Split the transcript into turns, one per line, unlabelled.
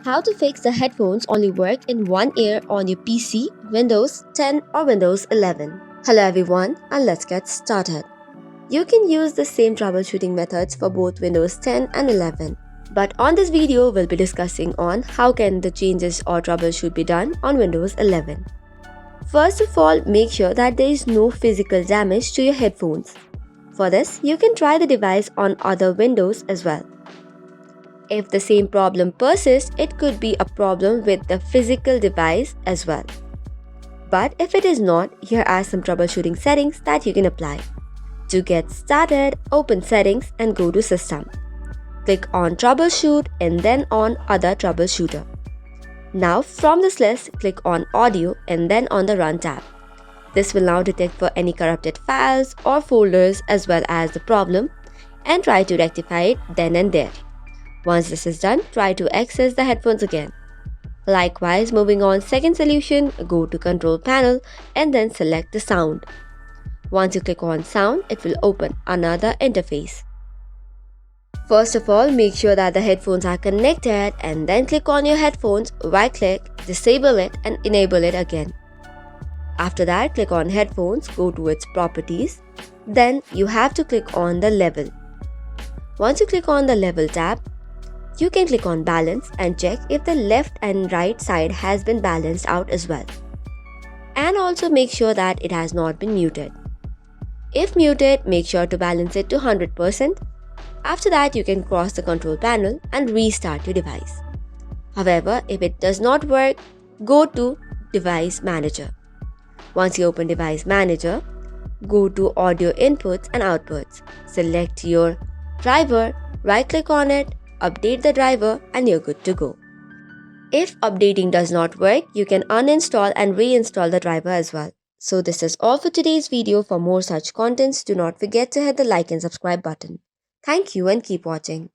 How to fix the headphones only work in one ear on your PC, Windows 10 or Windows 11. Hello everyone, and let's get started. You can use the same troubleshooting methods for both Windows 10 and 11. But on this video, we'll be discussing on how can the changes or troubleshoot be done on Windows 11. First of all, make sure that there is no physical damage to your headphones. For this, you can try the device on other Windows as well. If the same problem persists, it could be a problem with the physical device as well. But if it is not, here are some troubleshooting settings that you can apply. To get started, open Settings and go to System. Click on Troubleshoot and then on Other Troubleshooter. Now from this list, click on Audio and then on the Run tab. This will now detect for any corrupted files or folders as well as the problem and try to rectify it then and there. Once this is done, try to access the headphones again. Likewise, moving on second solution, go to Control Panel and then select the sound. Once you click on sound, it will open another interface. First of all, make sure that the headphones are connected and then click on your headphones, right click, disable it and enable it again. After that, click on headphones, go to its properties. Then you have to click on the level. Once you click on the level tab, you can click on balance and check if the left and right side has been balanced out as well. And also make sure that it has not been muted. If muted, make sure to balance it to 100%. After that, you can cross the control panel and restart your device. However, if it does not work, go to Device Manager. Once you open Device Manager, go to Audio Inputs and Outputs. Select your driver, right-click on it, update the driver and you're good to go. If updating does not work, you can uninstall and reinstall the driver as well. So this is all for today's video. For more such contents, do not forget to hit the like and subscribe button. Thank you and keep watching.